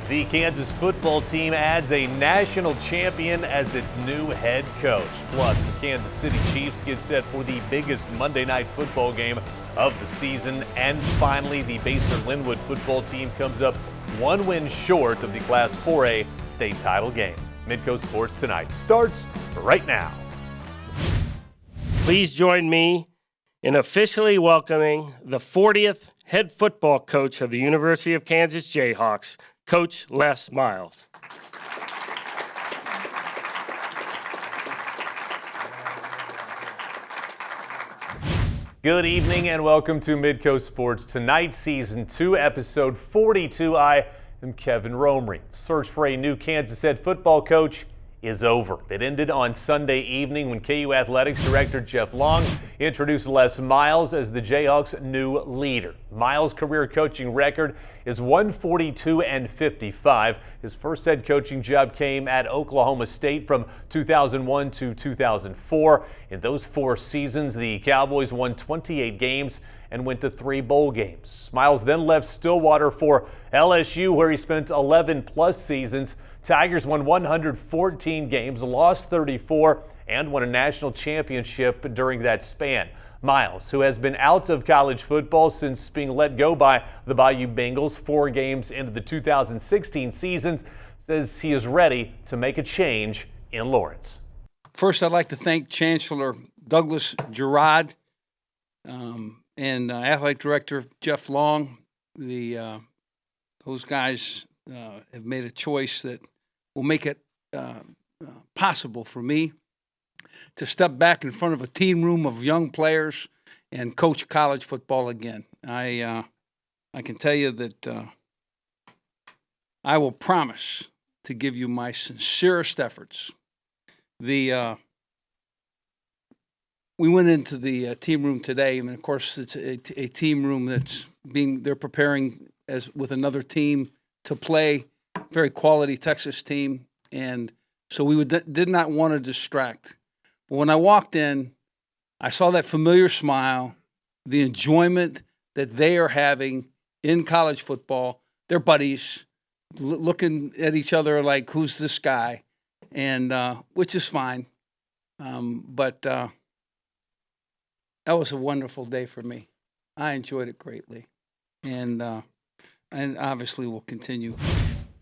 The Kansas football team adds a national champion as its new head coach. Plus, the Kansas City Chiefs get set for the biggest Monday night football game of the season. And finally, the Basehor-Linwood football team comes up one win short of the Class 4A state title game. Midco Sports Tonight starts right now. Please join me in officially welcoming the 40th head football coach of the University of Kansas Jayhawks, Coach Les Miles. Good evening and welcome to Midco Sports Tonight, Season 2, Episode 42. I am Kevin Romary. Search for a new Kansas head football coach is over. It ended on Sunday evening when KU Athletics Director Jeff Long introduced Les Miles as the Jayhawks' new leader. Miles' career coaching record is 142-55. His first head coaching job came at Oklahoma State from 2001 to 2004. In those 4 seasons, the Cowboys won 28 games and went to 3 bowl games. Miles then left Stillwater for LSU, where he spent 11-plus seasons. Tigers won 114 games, lost 34, and won a national championship during that span. Miles, who has been out of college football since being let go by the Bayou Bengals 4 games into the 2016 season, says he is ready to make a change in Lawrence. First, I'd like to thank Chancellor Douglas Gerard and Athletic Director Jeff Long. Those guys have made a choice that will make it possible for me to step back in front of a team room of young players and coach college football again. I can tell you that I will promise to give you my sincerest efforts. We went into the team room today, and of course it's a team room they're preparing with another team to play, very quality Texas team, and so we did not want to distract. But when I walked in, I saw that familiar smile, the enjoyment that they are having in college football, their buddies, looking at each other like, who's this guy? And which is fine. But that was a wonderful day for me. I enjoyed it greatly. And obviously will continue.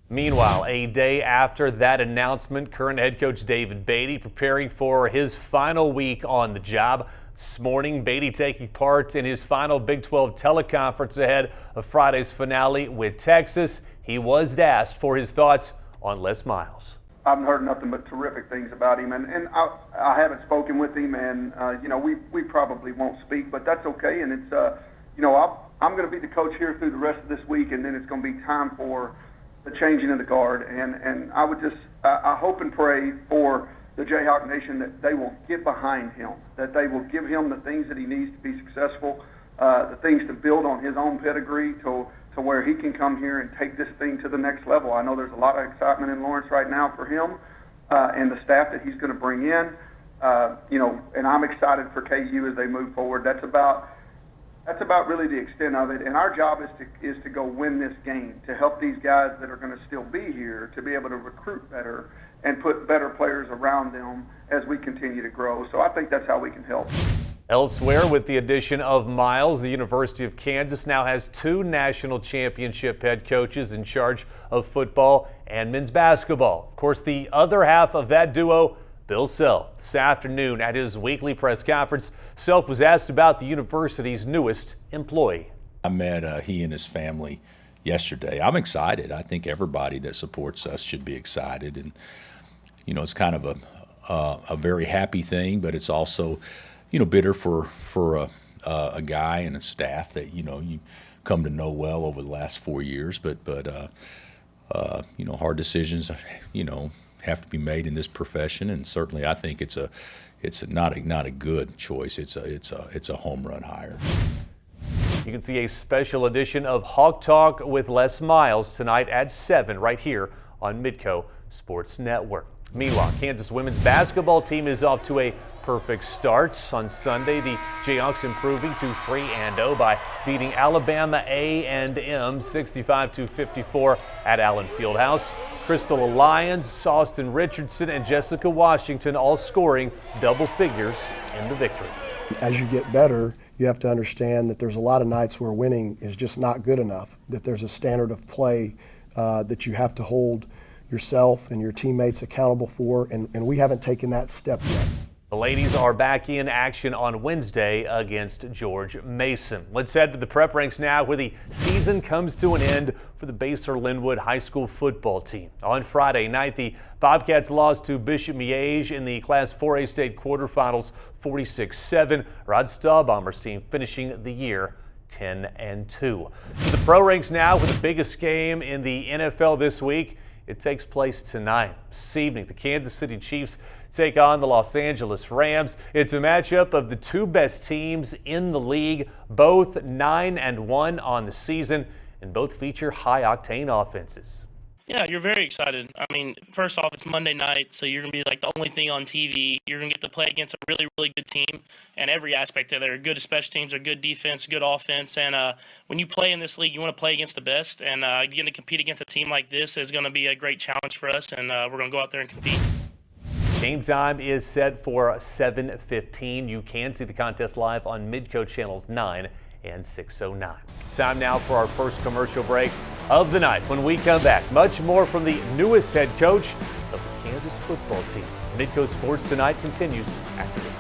Meanwhile, a day after that announcement, current head coach David Beatty preparing for his final week on the job. This morning, Beatty taking part in his final Big 12 teleconference ahead of Friday's finale with Texas. He was asked for his thoughts on Les Miles. I haven't heard nothing but terrific things about him, and I haven't spoken with him, and we probably won't speak, but that's okay. And it's I'm going to be the coach here through the rest of this week, and then it's going to be time for the changing of the guard. And I would I hope and pray for the Jayhawk Nation that they will get behind him, that they will give him the things that he needs to be successful, the things to build on his own pedigree to where he can come here and take this thing to the next level. I know there's a lot of excitement in Lawrence right now for him and the staff that he's going to bring in. And I'm excited for KU as they move forward. That's about really the extent of it. And our job is to go win this game, to help these guys that are going to still be here to be able to recruit better and put better players around them as we continue to grow. So I think that's how we can help. Elsewhere, with the addition of Miles, the University of Kansas now has 2 national championship head coaches in charge of football and men's basketball. Of course, the other half of that duo, Bill Self. This afternoon at his weekly press conference, Self was asked about the university's newest employee. I met he and his family yesterday. I'm excited. I think everybody that supports us should be excited. And, it's kind of a very happy thing, but it's also, bitter for a guy and a staff that, you come to know well over the last 4 years. But hard decisions, have to be made in this profession, and certainly I think it's not a good choice. It's a home run hire. You can see a special edition of Hawk Talk with Les Miles tonight at 7 right here on Midco Sports Network. Meanwhile, Kansas women's basketball team is off to a perfect start. On Sunday, the Jayhawks improving to 3-0 by beating Alabama A&M 65-54 at Allen Fieldhouse. Crystal Alliance, Austin Richardson, and Jessica Washington all scoring double figures in the victory. As you get better, you have to understand that there's a lot of nights where winning is just not good enough, that there's a standard of play that you have to hold yourself and your teammates accountable for, and we haven't taken that step yet. The ladies are back in action on Wednesday against George Mason. Let's head to the prep ranks now, where the season comes to an end for the Basehor-Linwood High School football team. On Friday night, the Bobcats lost to Bishop Miege in the Class 4A state quarterfinals 46-7. Rod Staubaumer's team finishing the year 10-2. To the pro ranks now, with the biggest game in the NFL this week. It takes place tonight. This evening, the Kansas City Chiefs take on the Los Angeles Rams. It's a matchup of the two best teams in the league, both 9-1 on the season, and both feature high-octane offenses. Yeah, you're very excited. I mean, first off, it's Monday night, so you're going to be like the only thing on TV. You're going to get to play against a really, really good team, and every aspect of it. They're good special teams, they're good defense, good offense, and when you play in this league, you want to play against the best, and getting to compete against a team like this is going to be a great challenge for us, and we're going to go out there and compete. Game time is set for 7:15. You can see the contest live on Midco channels 9 and 609. Time now for our first commercial break of the night. When we come back, much more from the newest head coach of the Kansas football team. Midco Sports Tonight continues after this.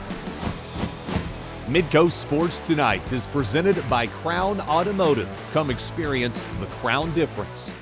Midco Sports Tonight is presented by Crown Automotive. Come experience the Crown difference.